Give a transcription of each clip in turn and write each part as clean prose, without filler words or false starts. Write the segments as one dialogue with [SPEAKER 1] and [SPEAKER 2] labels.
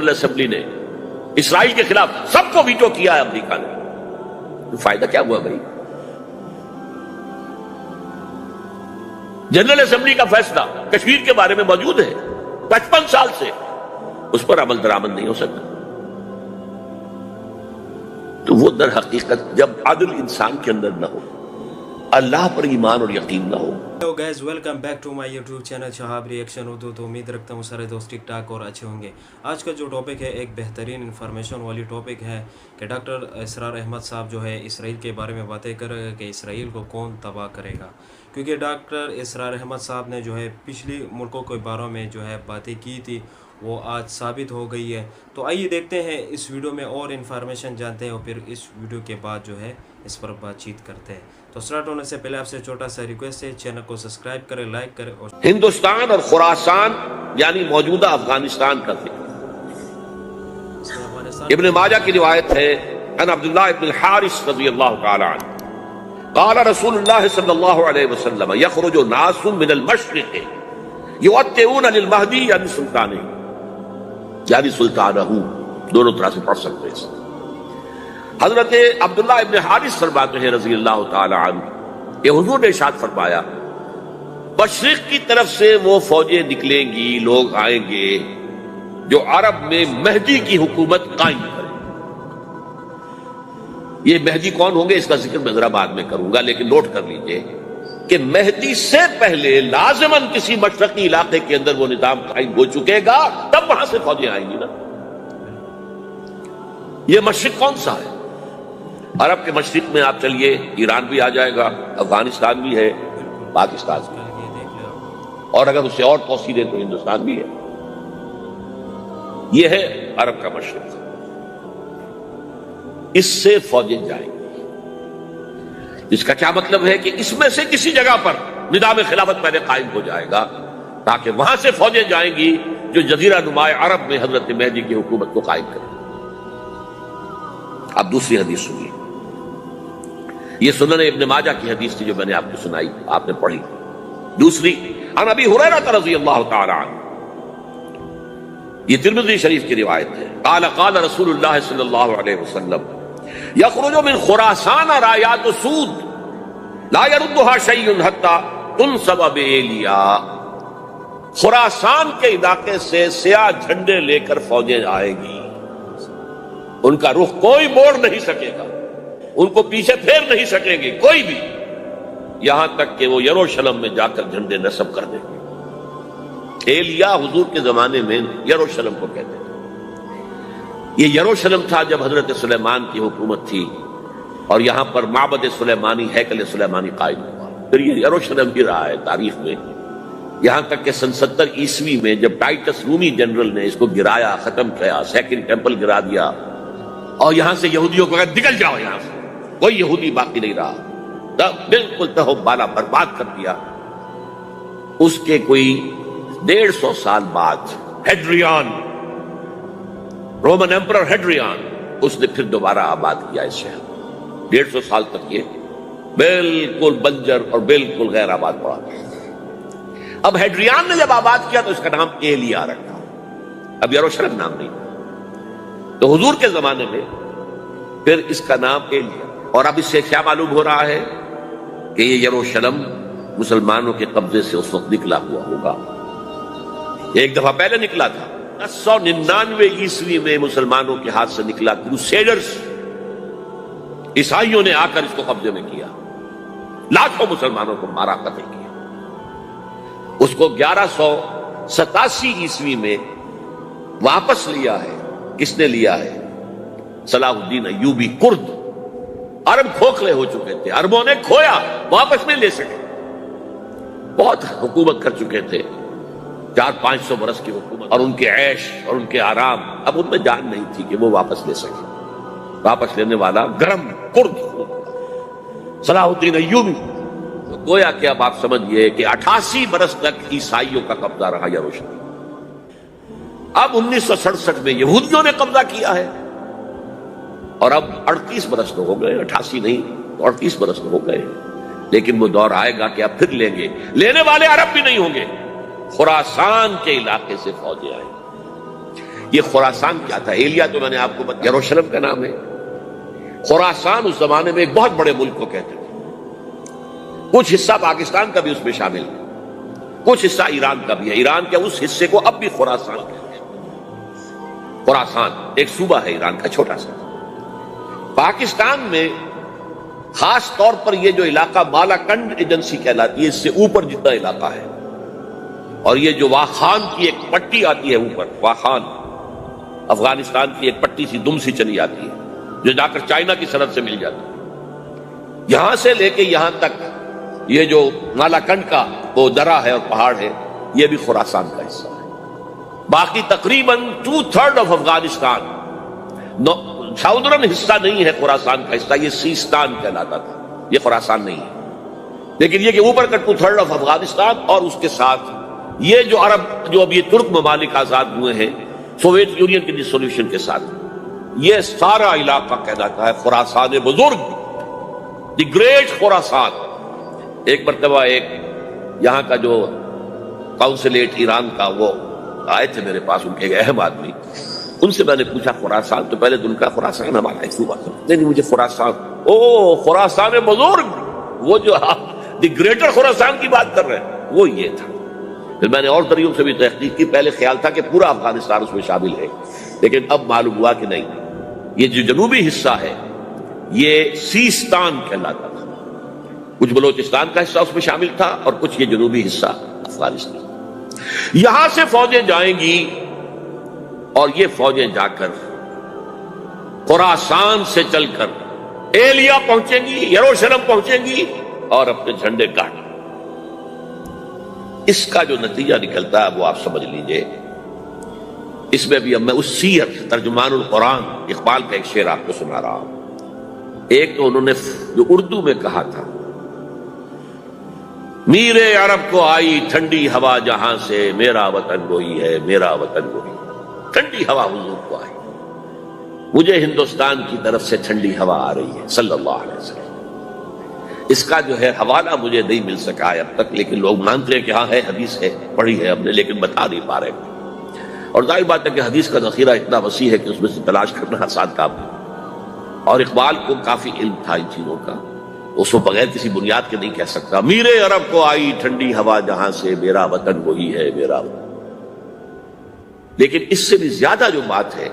[SPEAKER 1] General assembly نے اسرائیل کے خلاف سب کو ویٹو کیا ہے امریکہ نے. تو فائدہ کیا ہوا بھائی؟ جنرل اسمبلی کا فیصلہ کشمیر کے بارے میں موجود ہے 55 سال سے، اس پر عمل درآمد نہیں ہو سکتا. تو وہ در حقیقت جب عدل انسان کے اندر نہ ہو، اللہ پر ایمان اور یقین نہ ہو.
[SPEAKER 2] Hello guys, welcome back to my YouTube channel Shahab reaction Urdu. تو امید رکھتا ہوں سارے دوست ٹھیک ٹھاک اور اچھے ہوں گے. آج کا جو ٹاپک ہے ایک بہترین انفارمیشن والی ٹاپک ہے کہ ڈاکٹر اسرار احمد صاحب جو ہے اسرائیل کے بارے میں باتیں کر رہے ہیں کہ اسرائیل کو کون تباہ کرے گا. کیونکہ ڈاکٹر اسرار احمد صاحب نے جو ہے پچھلی ملکوں کے بارے میں جو ہے باتیں کی تھی، وہ آج ثابت ہو گئی ہے. تو آئیے دیکھتے ہیں اس ویڈیو میں اور انفارمیشن جانتے ہیں اور پھر اس ویڈیو کے بعد جو ہے اس پر بات چیت کرتے ہیں. تو سٹارٹ ہونے سے پہلے آپ سے چھوٹا سا ریکویسٹ ہے، چینل کو سبسکرائب کریں، لائک کریں. اور
[SPEAKER 1] ہندوستان اور خراسان یعنی موجودہ افغانستان کا ذکر. ابن ماجہ کی روایت ہے عن عبداللہ ابن الحارث رضی اللہ تعالی عنہ قال رسول اللہ صلی اللہ علیہ وسلم یخرج ناس من المشرق یوطئون للمہدی یعنی سلطانہ، یعنی سلطانہ، دونوں طرح سے پڑھ سکتے ہیں. حضرت عبداللہ ابن حارث فرماتے ہیں رضی اللہ تعالی عنہ کہ حضور نے ارشاد فرمایا مشرق کی طرف سے وہ فوجیں نکلیں گی، لوگ آئیں گے جو عرب میں مہدی کی حکومت قائم کریں. یہ مہدی کون ہوں گے اس کا ذکر میں ذرا بعد میں کروں گا، لیکن نوٹ کر لیجئے کہ مہدی سے پہلے لازماً کسی مشرقی علاقے کے اندر وہ نظام قائم ہو چکے گا، تب وہاں سے فوجیں آئیں گی نا. یہ مشرق کون سا ہے؟ عرب کے مشرق میں آپ چلیے ایران بھی آ جائے گا، افغانستان بھی ہے، پاکستان بھی ہے، اور اگر اسے اور توسیع دیں تو ہندوستان بھی ہے. یہ ہے عرب کا مشرق. اس سے فوجیں جائیں گی. اس کا کیا مطلب ہے کہ اس میں سے کسی جگہ پر نظام خلافت پہلے قائم ہو جائے گا تاکہ وہاں سے فوجیں جائیں گی جو جزیرہ نما عرب میں حضرت مہدی کی حکومت کو قائم کریں. اب دوسری حدیث سنیے. یہ سنن ابن ماجہ کی حدیث تھی جو میں نے آپ کو سنائی، آپ نے پڑھی. دوسری عن ابی ہریرہ رضی اللہ تعالی عنہ، یہ ترمذی شریف کی روایت ہے. قال قال رسول اللہ صلی اللہ علیہ وسلم یخرج من خراسان رایات سود لا يردها شیء حتی تنصب بایلیا. خراسان کے علاقے سے سیاہ جھنڈے لے کر فوجیں آئے گی، ان کا رخ کوئی موڑ نہیں سکے گا، ان کو پیچھے پھیر نہیں سکیں گے کوئی بھی، یہاں تک کہ وہ یروشلم میں جا کر جھنڈے نصب کر دیں گے. ایلیا حضور کے زمانے میں یروشلم کو کہتے تھے. یہ یروشلم تھا جب حضرت سلیمان کی حکومت تھی اور یہاں پر معبد سلیمانی، ہیکل سلیمانی قائم ہوا. پھر یہ یروشلم بھی رہا ہے تاریخ میں، یہاں تک کہ سن 70 عیسوی میں جب ٹائٹس رومی جنرل نے اس کو گرایا، ختم کیا، سیکنڈ ٹیمپل گرا دیا اور یہاں سے یہودیوں کو کہا نکل جاؤ، یہاں سے کوئی یہودی باقی نہیں رہا، بالکل تہو بالا برباد کر دیا. اس کے کوئی 150 سال بعد ہیڈریان، رومن ایمپرر ہیڈریان، اس نے پھر دوبارہ آباد کیا اس شہر. 150 سال تک یہ بالکل بنجر اور بالکل غیر آباد پڑا. اب ہیڈریان نے جب آباد کیا تو اس کا نام ایلیا رکھا، اب یروشلم نام نہیں. تو حضور کے زمانے میں پھر اس کا نام ایلیا. اور اب اس سے کیا معلوم ہو رہا ہے کہ یہ یروشلم مسلمانوں کے قبضے سے اس وقت نکلا ہوا ہوگا. ایک دفعہ پہلے نکلا تھا 1099 عیسوی میں مسلمانوں کے ہاتھ سے نکلا. کروسیڈرز، عیسائیوں نے آ کر اس کو قبضے میں کیا، لاکھوں مسلمانوں کو مارا، قتل کیا. اس کو 1187 عیسوی میں واپس لیا ہے. کس نے لیا ہے؟ صلاح الدین ایوبی. کرد، عرب کھوکھلے ہو چکے تھے، عربوں نے کھویا، واپس نہیں لے سکے. بہت حکومت کر چکے تھے، 400-500 برس کی حکومت، اور ان کے عیش اور ان کے آرام، اب ان میں جان نہیں تھی کہ وہ واپس لے سکے. واپس لینے والا گرم کرد صلاح الدین ایوبی. تو گویا کہ اب آپ سمجھئے کہ 88 برس تک عیسائیوں کا قبضہ رہا یروشلم. اب 1967 میں یہودیوں نے قبضہ کیا ہے، اور اب 38 برس تو ہو گئے، 88 نہیں تو 38 برس تو ہو گئے. لیکن وہ دور آئے گا کہ اب پھر لیں گے. لینے والے عرب بھی نہیں ہوں گے، خراسان کے علاقے سے فوجیں آئیں. یہ خراسان کیا تھا؟ ایلیا تو میں نے آپ کو بتایا یروشلم کا نام ہے. خراسان اس زمانے میں ایک بہت بڑے ملک کو کہتے تھے. کچھ حصہ پاکستان کا بھی اس میں شامل ہے, کچھ حصہ ایران کا بھی ہے. ایران کے اس حصے کو اب بھی خراسان کہتے ہیں. خراسان ایک صوبہ ہے ایران کا چھوٹا سا. پاکستان میں خاص طور پر یہ جو علاقہ مالاکنڈ ایجنسی کہلاتی ہے, اس سے اوپر جتنا علاقہ ہے, اور یہ جو واخان کی ایک پٹی آتی ہے اوپر, واخان افغانستان کی ایک پٹی سی دم سی چلی آتی ہے جو جا کر چائنا کی سرحد سے مل جاتی ہے, یہاں سے لے کے یہاں تک یہ جو مالاکنڈ کا وہ درہ ہے اور پہاڑ ہے, یہ بھی خراسان کا حصہ ہے. باقی تقریباً 2/3 آف افغانستان ساؤدرن حصہ نہیں ہے خراسان کا حصہ, یہ سیستان کہلاتا تھا, یہ خراسان نہیں ہے. لیکن یہ کہ اوپر کا 2/3 آف افغانستان اور اس کے ساتھ یہ جو عرب جو اب یہ ترک ممالک آزاد ہوئے ہیں سوویت یونین کے ڈسولوشن کے ساتھ, یہ سارا علاقہ کہلاتا ہے خراسان بزرگ, دی گریٹ خراسان. ایک مرتبہ ایک یہاں کا جو کونسلیٹ ایران کا وہ آئے تھے میرے پاس, ان کے ایک اہم آدمی, ان سے میں نے پوچھا خراسان, تو پہلے تو ان کا خراسان ہمارا ایک صوبہ تھا. نہیں مجھے خراسان, او خراسان بزرگ, وہ جو دی گریٹر خراسان کی بات کر رہے ہیں وہ یہ تھا. پھر میں نے اور طریقوں سے بھی تحقیق کی. پہلے خیال تھا کہ پورا افغانستان اس میں شامل ہے, لیکن اب معلوم ہوا کہ نہیں, یہ جو جنوبی حصہ ہے یہ سیستان کہلاتا تھا. کچھ بلوچستان کا حصہ اس میں شامل تھا اور کچھ یہ جنوبی حصہ افغانستان. یہاں سے فوجیں جائیں گی اور یہ فوجیں جا کر خراسان سے چل کر ایلیا پہنچیں گی, یروشلم پہنچیں گی اور اپنے جھنڈے گاڑیں. اس کا جو نتیجہ نکلتا ہے وہ آپ سمجھ لیجئے. اس میں بھی اب میں اس سیر ترجمان القرآن اقبال کا ایک شعر آپ کو سنا رہا ہوں. ایک تو انہوں نے جو اردو میں کہا تھا, میرے عرب کو آئی ٹھنڈی ہوا جہاں سے, میرا وطن وہی ہے, میرا وطن وہی. ٹھنڈی ہوا حضور کو آئی, مجھے ہندوستان کی طرف سے ٹھنڈی ہوا آ رہی ہے صلی اللہ علیہ وسلم. اس کا جو ہے حوالہ مجھے نہیں مل سکا ہے اب تک, لیکن لوگ مانتے ہیں کہ ہاں ہے, حدیث ہے, پڑھی ہے ہم نے, لیکن بتا نہیں پا رہے. اور ظاہر بات ہے کہ حدیث کا ذخیرہ اتنا وسیع ہے کہ اس میں سے تلاش کرنا آسان کام نہیں. اور اقبال کو کافی علم تھا ان چیزوں کا, اس کو بغیر کسی بنیاد کے نہیں کہہ سکتا. میرے عرب کو آئی ٹھنڈی ہوا جہاں سے, میرا وطن وہی ہے, میرا وطن. لیکن اس سے بھی زیادہ جو بات ہے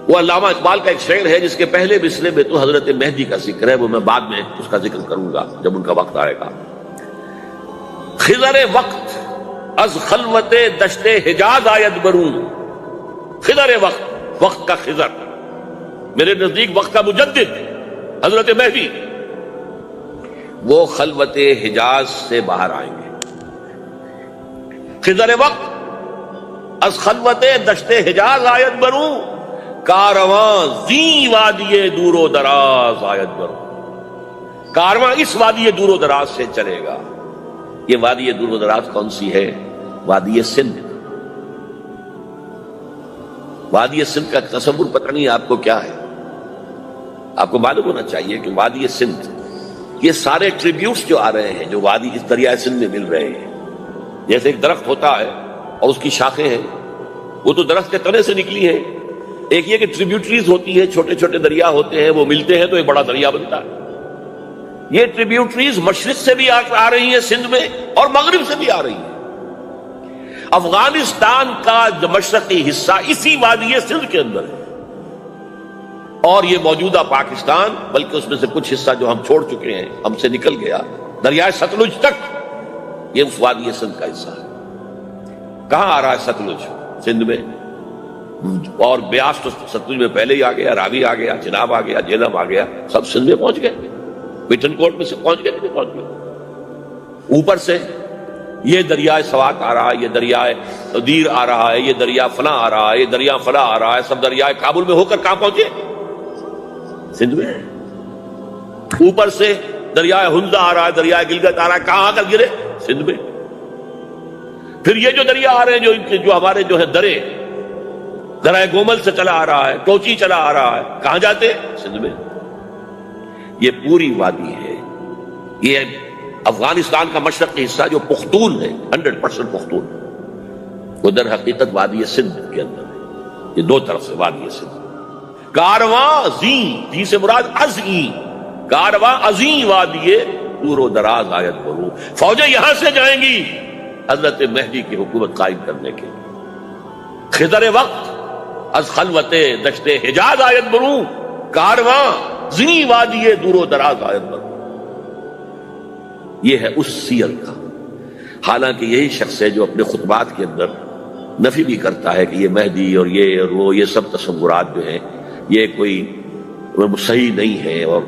[SPEAKER 1] وہ علامہ اقبال کا ایک شعر ہے جس کے پہلے مصرعے میں تو حضرت مہدی کا ذکر ہے, وہ میں بعد میں اس کا ذکر کروں گا جب ان کا وقت آئے گا. خضر وقت از خلوت دشت حجاز آید برون. خضر وقت, وقت کا خضر, میرے نزدیک وقت کا مجدد حضرت مہدی, وہ خلوت حجاز سے باہر آئیں گے. خضر وقت از خلوت دشت حجاز آید برون, کارواں زی وادی دور و دراز آید برون. کارواں اس وادی دور و دراز سے چلے گا. یہ وادی دور و دراز کون سی ہے؟ وادی سندھ. وادی سندھ کا تصور پتہ نہیں آپ کو کیا ہے. آپ کو معلوم ہونا چاہیے کہ وادی سندھ, یہ سارے ٹریبیوٹس جو آ رہے ہیں جو وادی اس دریائے سندھ میں مل رہے ہیں, جیسے ایک درخت ہوتا ہے اور اس کی شاخیں ہیں, وہ تو درخت کے تنے سے نکلی ہیں. ایک یہ کہ ٹریبیوٹریز ہوتی ہیں, چھوٹے چھوٹے دریا ہوتے ہیں, وہ ملتے ہیں تو ایک بڑا دریا بنتا ہے. یہ ٹریبیوٹریز مشرق سے بھی آ رہی ہیں سندھ میں, اور مغرب سے بھی آ رہی ہیں. افغانستان کا جو مشرقی حصہ اسی وادی سندھ کے اندر ہے, اور یہ موجودہ پاکستان, بلکہ اس میں سے کچھ حصہ جو ہم چھوڑ چکے ہیں, ہم سے نکل گیا دریائے ستلج تک, یہ اس وادی سندھ کا حصہ ہے. کہاں آ رہا ہے ستلج؟ سندھ میں. اور بیاس تو ستلج میں پہلے ہی آ گیا, راوی آ گیا, چناب آ گیا, جہلم آ گیا, سب سندھ میں پہنچ گئے. پیٹن کوٹ میں سے پہنچ گئے, نہیں پہنچ گئے. اوپر سے یہ دریائے سوات آ رہا ہے, یہ دریائے دیر آ رہا ہے, یہ دریا فلاں آ رہا ہے, یہ دریا فلاں آ رہا ہے, سب دریائے کابل میں ہو کر کہاں پہنچے؟ سندھ میں. اوپر سے دریائے ہنزا آ رہا ہے, دریائے گلگت آ رہا ہے, کہاں آ کر گرے؟ سندھ میں. پھر یہ جو دریا آ رہے ہیں جو ہمارے جو ہے درے, درائے گومل سے چلا آ رہا ہے, کوچی چلا آ رہا ہے, کہاں جاتے؟ سندھ میں. یہ پوری وادی ہے. یہ افغانستان کا مشرقی حصہ جو پختون ہے, 100% پختون, وہ در حقیقت وادی سندھ کے اندر ہے. یہ دو طرف سے وادی سندھ. کارواں زی سے مراد ازیں، کارواں ازیں وادی دور و دراز آیت برو، فوجیں یہاں سے جائیں گی حضرت مہدی کی حکومت قائم کرنے کے. خضر وقت از خلوت دشت حجاز آیت برو، کارواں زی وادی دور و دراز آیت برو. یہ ہے اس سیر کا. حالانکہ یہی شخص ہے جو اپنے خطبات کے اندر نفی بھی کرتا ہے کہ یہ مہدی اور وہ یہ سب تصورات جو ہیں یہ کوئی صحیح نہیں ہے، اور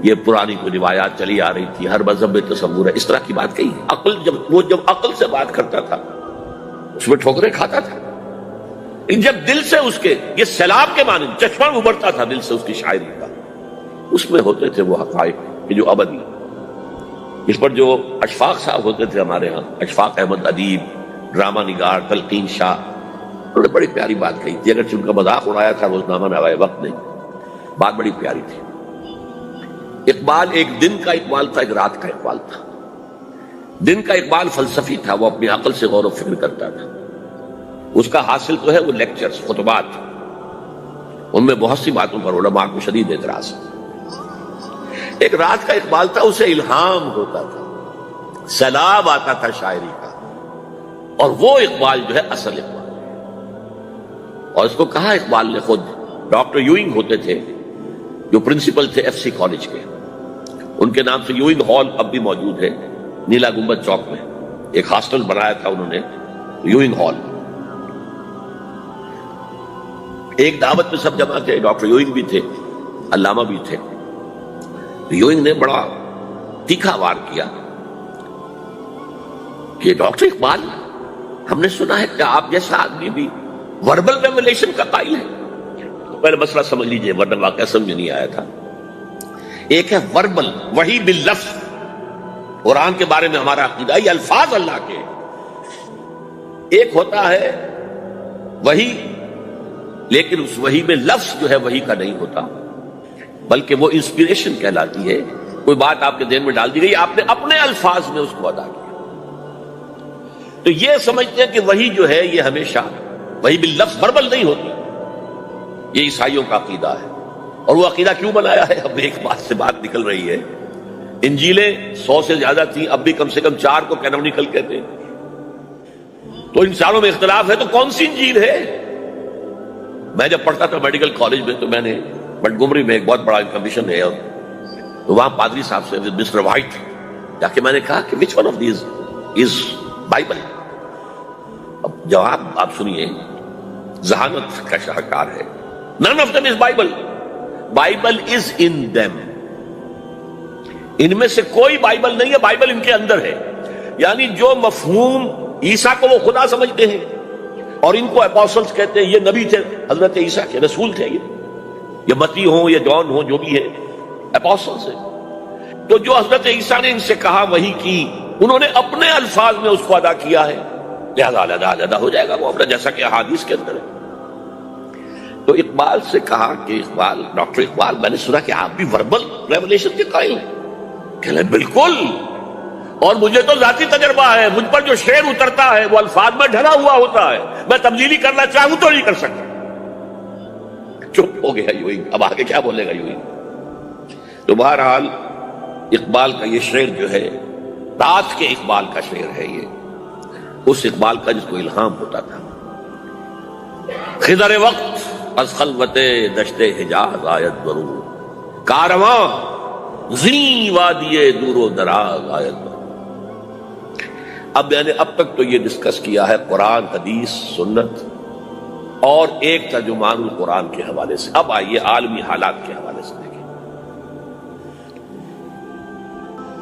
[SPEAKER 1] یہ پرانی کوئی روایات چلی آ رہی تھی، ہر مذہب میں تصور ہے. اس طرح کی بات کہی. عقل جب عقل سے بات کرتا تھا اس میں ٹھوکریں کھاتا تھا. جب دل سے اس کے یہ سیلاب کے معنی چشمہ ابھرتا تھا دل سے اس کی شاعری کا، اس میں ہوتے تھے وہ حقائق کہ جو ابدی. اس پر جو اشفاق صاحب ہوتے تھے ہمارے ہاں، اشفاق احمد ادیب، ڈرامہ نگار تلقین شاہ، انہوں نے بڑی پیاری بات کہی تھی. اگرچہ ان کا مذاق اڑایا تھا روزنامہ نوائے وقت نے، بات بڑی پیاری تھی. اقبال ایک دن کا اقبال تھا، ایک رات کا اقبال تھا. دن کا اقبال فلسفی تھا، وہ اپنی عقل سے غور و فکر کرتا تھا. اس کا حاصل تو ہے وہ لیکچرز، خطبات، ان میں بہت سی باتوں پر علماء کو شدید اعتراض. ایک رات کا اقبال تھا، اسے الہام ہوتا تھا، سیلاب آتا تھا شاعری کا، اور وہ اقبال جو ہے اصل اقبال. اور اس کو کہا اقبال نے خود. ڈاکٹر یوئنگ ہوتے تھے جو پرنسپل تھے ایف سی کالج کے، ان کے نام سے یوئنگ ہال اب بھی موجود ہے نیلا گنبد چوک میں. ایک ہاسٹل بنایا تھا انہوں نے، یوئنگ ہال. ایک دعوت میں سب جمع تھے، ڈاکٹر یوئنگ بھی تھے، علامہ بھی تھے. یوئنگ نے بڑا تیکھا وار کیا کہ ڈاکٹر اقبال، ہم نے سنا ہے کہ آپ جیسا آدمی بھی وربل ریولیشن کا قائل ہے. تو پہلے مسئلہ سمجھ لیجئے ورنہ واقعہ سمجھ نہیں آیا تھا. ایک ہے وربل، وحی باللفظ. قرآن کے بارے میں ہمارا عقیدہ یہ الفاظ اللہ کے. ایک ہوتا ہے وحی، لیکن اس وحی میں لفظ جو ہے وحی کا نہیں ہوتا، بلکہ وہ انسپیریشن کہلاتی ہے. کوئی بات آپ کے ذہن میں ڈال دی گئی، آپ نے اپنے الفاظ میں اس کو ادا کیا. تو یہ سمجھتے ہیں کہ وحی جو ہے یہ ہمیشہ وحی باللفظ وربل نہیں ہوتی. یہ عیسائیوں کا عقیدہ ہے. اور وہ عقیدہ کیوں بنایا ہے؟ اب ایک بات سے بات نکل رہی ہے. انجیلیں 100 سے زیادہ تھیں، اب بھی کم سے کم 4 کو کینونیکل کہتے ہیں. تو ان چاروں میں اختلاف ہے، تو کون سی انجیل ہے؟ میں جب پڑھتا تھا میڈیکل کالج میں تو میں نے منٹگومری میں ایک بہت بڑا کمیشن ہے، اور تو وہاں پادری صاحب سے مسٹر وائٹ جا کے میں نے کہا کہ which one of these is Bible. اب جواب آپ سنیے، ذہانت کا شاہکار ہے. none of them is Bible. Bible is in them. ان میں سے کوئی بائبل نہیں ہے، بائبل ان کے اندر ہے. یعنی جو مفہوم عیسیٰ کو وہ خدا سمجھتے ہیں اور ان کو اپوسٹلز کہتے ہیں، یہ نبی تھے حضرت عیسیٰ کے، رسول تھے. یہ متی ہوں یا جون ہوں، جو بھی ہے اپوسٹلز ہیں. تو جو حضرت عیسیٰ نے ان سے کہا وہی کی، انہوں نے اپنے الفاظ میں اس کو ادا کیا ہے، لہذا علیحدہ ہو جائے گا وہ اپنا، جیسا کہ احادیث کے اندر ہے. تو اقبال سے کہا کہ اقبال، ڈاکٹر اقبال، میں نے سنا کہ آپ بھی وربل ریولیشن کے قائل ہیں. کہ بالکل، اور مجھے تو ذاتی تجربہ ہے. مجھ پر جو شعر اترتا ہے وہ الفاظ میں ڈھلا ہوا ہوتا ہے، میں تبدیلی کرنا چاہوں تو نہیں کر سکتا. چپ ہو گیا یوئنگ. اب آگے کیا بولے گا یوئنگ؟ تو بہرحال اقبال کا یہ شعر جو ہے رات کے اقبال کا شعر ہے، یہ اس اقبال کا جس کو الہام ہوتا تھا. خضر وقت از خلوت دشت حجاز آیت برو، کارواں زی وادی دور و دراز آیت برو. اب میں نے اب تک تو یہ ڈسکس کیا ہے قرآن، حدیث، سنت اور ایک ترجمان القرآن کے حوالے سے. اب آئیے عالمی حالات کے حوالے سے دیکھیں.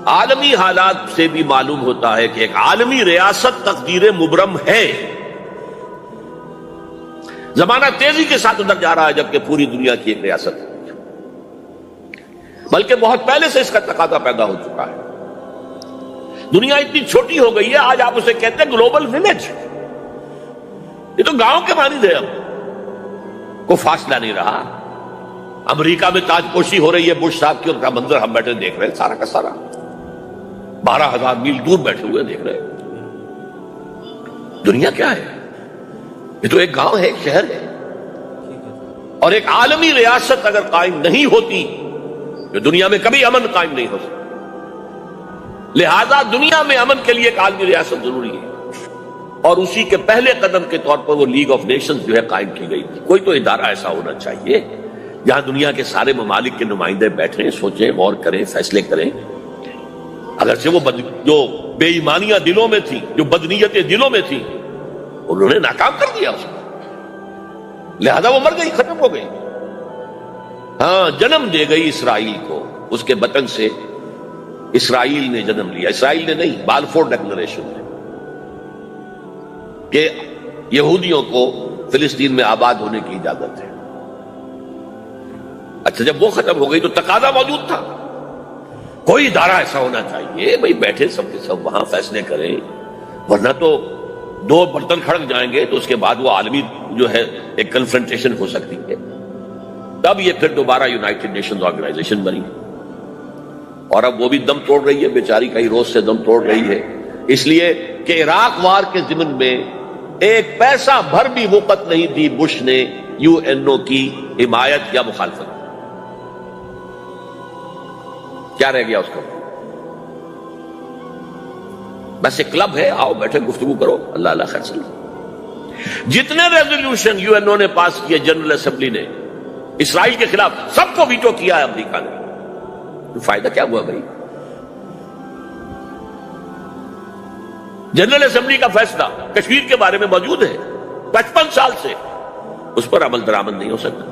[SPEAKER 1] عالمی حالات سے بھی معلوم ہوتا ہے کہ ایک عالمی ریاست تقدیر مبرم ہے. زمانہ تیزی کے ساتھ ادھر جا رہا ہے، جبکہ پوری دنیا کی ایک ریاست ہے، بلکہ بہت پہلے سے اس کا تقاضا پیدا ہو چکا ہے. دنیا اتنی چھوٹی ہو گئی ہے، آج آپ اسے کہتے ہیں گلوبل ولیج. یہ تو گاؤں کے مانند ہے. اب کوئی فاصلہ نہیں رہا. امریکہ میں تاج پوشی ہو رہی ہے بش صاحب کی، ان کا منظر ہم بیٹھے دیکھ رہے ہیں، سارا کا سارا 12,000 میل دور بیٹھے ہوئے دیکھ رہے ہیں. دنیا کیا ہے؟ یہ تو ایک گاؤں ہے، ایک شہر ہے. اور ایک عالمی ریاست اگر قائم نہیں ہوتی تو دنیا میں کبھی امن قائم نہیں ہو سکتا. لہذا دنیا میں امن کے لیے ایک عالمی ریاست ضروری ہے، اور اسی کے پہلے قدم کے طور پر وہ لیگ آف نیشنز جو ہے قائم کی گئی تھی. کوئی تو ادارہ ایسا ہونا چاہیے جہاں دنیا کے سارے ممالک کے نمائندے بیٹھیں، سوچیں، غور کریں، فیصلے کریں. اگرچہ وہ جو بے ایمانیاں دلوں میں تھیں، جو بدنیتیں دلوں میں تھیں، انہوں نے ناکام کر دیا اس کو، لہذا وہ مر گئی، ختم ہو گئی. ہاں، جنم دے گئی اسرائیل کو، اس کے وطن سے اسرائیل نے جنم لیا. اسرائیل نے نہیں، بالفور ڈکلریشن نے، کہ یہودیوں کو فلسطین میں آباد ہونے کی اجازت ہے. اچھا، جب وہ ختم ہو گئی تو تقاضا موجود تھا، کوئی ادارہ ایسا ہونا چاہیے بھائی بیٹھے سب کے سب وہاں فیصلے کریں، ورنہ تو دو برتن کھڑک جائیں گے تو اس کے بعد وہ عالمی جو ہے ایک کنفرنٹیشن ہو سکتی ہے. تب یہ پھر دوبارہ یونائٹڈ نیشنز آرگنائزیشن بنی، اور اب وہ بھی دم توڑ رہی ہے، بیچاری کئی روز سے دم توڑ رہی ہے، اس لیے کہ عراق وار کے ضمن میں ایک پیسہ بھر بھی وقت نہیں دی بش نے یو این او کی حمایت یا مخالفت. کیا رہ گیا اس کا؟ بس ایک کلب ہے، آؤ بیٹھے گفتگو کرو، اللہ اللہ خیر سے. جتنے ریزولوشن یو این او نے پاس کیے جنرل اسمبلی نے اسرائیل کے خلاف، سب کو ویٹو کیا ہے امریکہ نے. تو فائدہ کیا ہوا بھائی؟ جنرل اسمبلی کا فیصلہ کشمیر کے بارے میں موجود ہے 55 سال سے، اس پر عمل درآمد نہیں ہو سکتا.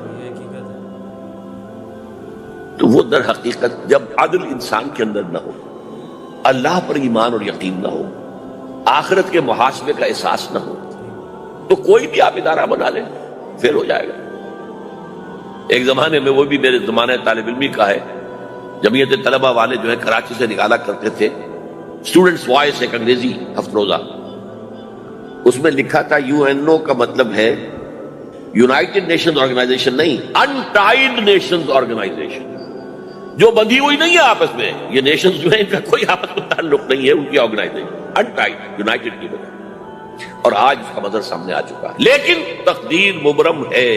[SPEAKER 1] تو وہ در حقیقت جب عدل انسان کے اندر نہ ہو، اللہ پر ایمان اور یقین نہ ہو، آخرت کے محاسبے کا احساس نہ ہو، تو کوئی بھی آپ ادارہ بنا لیں فیل ہو جائے گا. ایک زمانے میں، وہ بھی میرے زمانہ طالب علمی کا ہے، جمعیت طلبہ والے جو ہے کراچی سے نکالا کرتے تھے اسٹوڈنٹس وائس، ایک انگریزی ہفت روزہ، اس میں لکھا تھا یو این او کا مطلب ہے یونائٹڈ نیشنز آرگنائزیشن نہیں، انٹائڈ نیشنز آرگنائزیشن، جو بندھی ہوئی نہیں ہے آپس میں. یہ نیشنز جو ہیں ان کا کوئی آپس میں تعلق نہیں ہے، ان کی آرگنائزیشن انٹائڈ، یونائٹڈ کی بجائے. اور آج اس کا منظر سامنے آ چکا ہے. لیکن تقدیر مبرم ہے،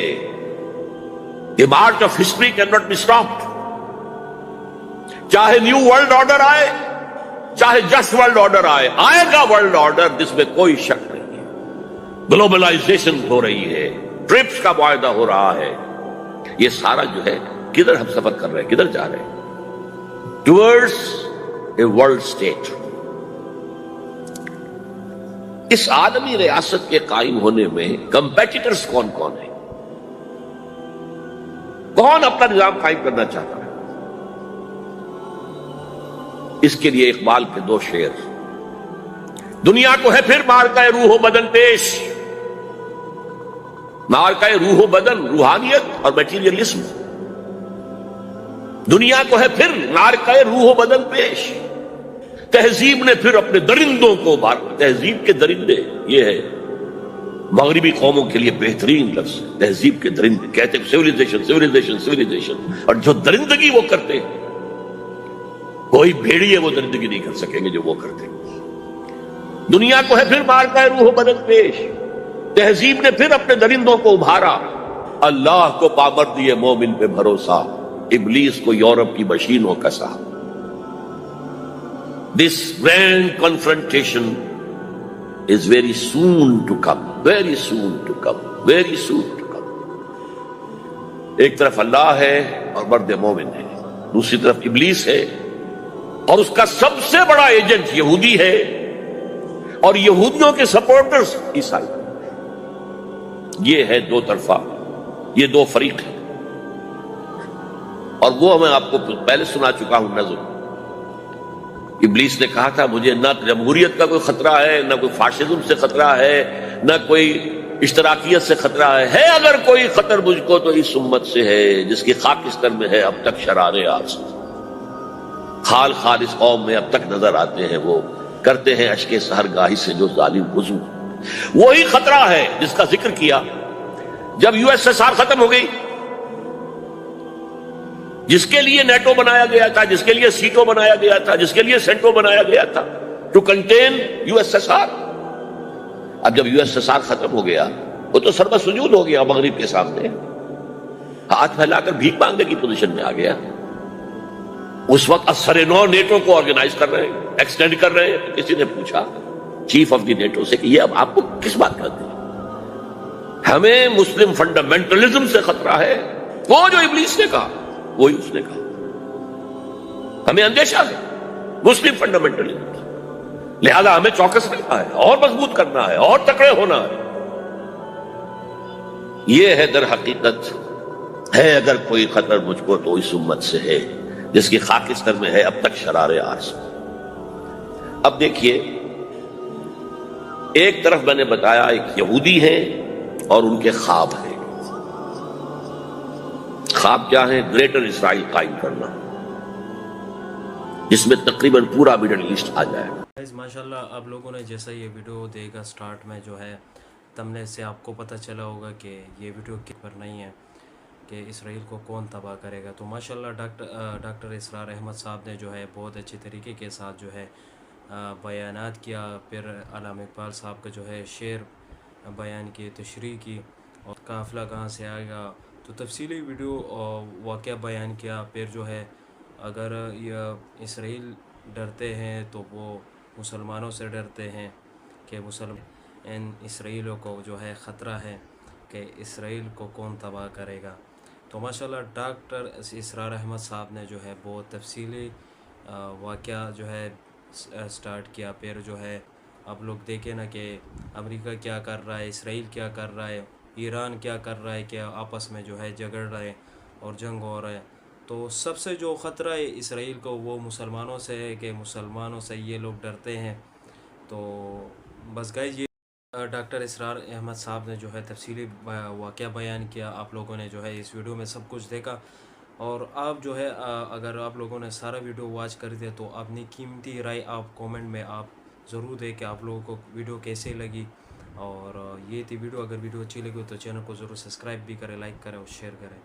[SPEAKER 1] the march of history can not be stopped. چاہے نیو ورلڈ آرڈر آئے، چاہے جسٹ ورلڈ آرڈر آئے، آئے گا ورلڈ آرڈر، جس میں کوئی شک نہیں ہے. گلوبلائزیشن ہو رہی ہے، ٹرپس کا معاہدہ ہو رہا ہے. یہ سارا جو ہے کدھر ہم سفر کر رہے ہیں، کدھر جا رہے ہیں؟ Towards a world state. اس عالمی ریاست کے قائم ہونے میں کمپیٹیٹرز کون کون ہیں؟ کون اپنا نظام قائم کرنا چاہتا ہے؟ اس کے لیے اقبال کے دو شعر. دنیا کو ہے پھر مارکہ روح و بدن پیش، مارکہ روح و بدن، روحانیت اور میٹیریلزم. دنیا کو ہے پھر مارکہ روح و بدن پیش، تہذیب نے پھر اپنے درندوں کو مار. تہذیب کے درندے، یہ ہے مغربی قوموں کے لیے بہترین لفظ، تہذیب کے درندے. کہتے ہیں سیویلائزیشن سیویلائزیشن سیویلائزیشن، اور جو درندگی وہ کرتے ہیں، کوئی بھیڑیے وہ درندگی نہیں کر سکیں گے جو وہ کرتے ہیں. دنیا کو ہے پھر مارکہ روح و بدن پیش، تہذیب نے پھر اپنے درندوں کو ابھارا. اللہ کو پامر دیے مومن پہ بھروسہ، ابلیس کو یورپ کی مشینوں کا سا. This grand confrontation is very soon to come, very soon to come, very soon to come. ایک طرف اللہ ہے اور مرد مومن ہے، دوسری طرف ابلیس ہے اور اس کا سب سے بڑا ایجنٹ یہودی ہے، اور یہودیوں کے سپورٹرز عیسائی. یہ ہے دو طرفہ، یہ دو فریق ہیں. اور وہ میں آپ کو پہلے سنا چکا ہوں نظم. ابلیس نے کہا تھا مجھے نہ جمہوریت کا کوئی خطرہ ہے، نہ کوئی فاشزم سے خطرہ ہے، نہ کوئی اشتراکیت سے خطرہ ہے اگر کوئی خطر مجھ کو تو اس امت سے ہے جس کی خاکستر میں ہے اب تک شرارے آس. خال خال اس قوم میں اب تک نظر آتے ہیں، وہ کرتے ہیں اشک سحرگاہی سے جو ظالم وضو. وہی خطرہ ہے جس کا ذکر کیا جب یو ایس ایس آر ختم ہو گئی، جس کے لیے نیٹو بنایا گیا تھا، جس کے لیے سیٹو بنایا گیا تھا، جس کے لیے سینٹو بنایا گیا تھا to contain U S S R. اب جب یو ایس ایس آر ختم ہو گیا، وہ تو سربت سجود ہو گیا مغرب کے سامنے. ہاتھ پھیلا کر بھیک مانگنے کی پوزیشن میں آ گیا. اس وقت اثر نو نیٹو کو آرگنائز کر رہے ہیں, ایکسٹینڈ کر رہے ہیں. کسی نے پوچھا چیف آف دی نیٹو سے کہ یہ اب آپ کو کس بات کا دیں؟ ہمیں مسلم فنڈامنٹلزم سے خطرہ ہے. وہ جو ابلیس نے کہا وہی اس نے کہا. ہمیں اندیشہ ہے مسلم فنڈامنٹلزم سے, لہذا ہمیں چوکس رہنا ہے, اور مضبوط کرنا ہے, اور تکڑے ہونا ہے. یہ ہے در حقیقت ہے اگر کوئی خطر مجھ کو تو اس امت سے ہے جس کی خاکستر میں ہے اب تک شرار عرض. اب دیکھیے, ایک طرف میں نے بتایا ایک یہودی ہیں اور ان کے خواب ہیں. خواب کیا ہے؟ گریٹر اسرائیل قائم کرنا, جس میں تقریباً پورا مڈل ایسٹ آ جائے گا.
[SPEAKER 2] ماشاءاللہ آپ لوگوں نے جیسا یہ ویڈیو دیکھا سٹارٹ میں جو ہے تمنے سے آپ کو پتہ چلا ہوگا کہ یہ ویڈیو کس پر نہیں ہے کہ اسرائیل کو کون تباہ کرے گا. تو ماشاءاللہ ڈاکٹر اسرار احمد صاحب نے جو ہے بہت اچھی طریقے کے ساتھ جو ہے بیانات کیا. پھر علامہ اقبال صاحب کا جو ہے شعر بیان کی, تشریح کی, اور قافلہ کہاں سے آئے گا تو تفصیلی ویڈیو واقعہ بیان کیا. پھر جو ہے اگر یہ اسرائیل ڈرتے ہیں تو وہ مسلمانوں سے ڈرتے ہیں کہ ان اسرائیلوں کو جو ہے خطرہ ہے کہ اسرائیل کو کون تباہ کرے گا. تو ماشاءاللہ ڈاکٹر اسرار احمد صاحب نے جو ہے بہت تفصیلی واقعہ جو ہے سٹارٹ کیا. پھر جو ہے آپ لوگ دیکھیں نا کہ امریکہ کیا کر رہا ہے, اسرائیل کیا کر رہا ہے, ایران کیا کر رہا ہے, کہ آپس میں جو ہے جھگڑ رہے اور جنگ ہو رہا ہے. تو سب سے جو خطرہ ہے اسرائیل کو وہ مسلمانوں سے ہے کہ مسلمانوں سے یہ لوگ ڈرتے ہیں. تو بس گائز یہ ڈاکٹر اسرار احمد صاحب نے جو ہے تفصیلی واقعہ بیان کیا. آپ لوگوں نے جو ہے اس ویڈیو میں سب کچھ دیکھا, اور آپ جو ہے اگر آپ لوگوں نے سارا ویڈیو واچ کر دیا تو اپنی قیمتی رائے آپ کومنٹ میں آپ ضرور دیں کہ آپ لوگوں کو ویڈیو کیسے لگی. اور یہ تھی ویڈیو, اگر ویڈیو اچھی لگی تو چینل کو ضرور سبسکرائب بھی کریں, لائک کریں اور شیئر کریں.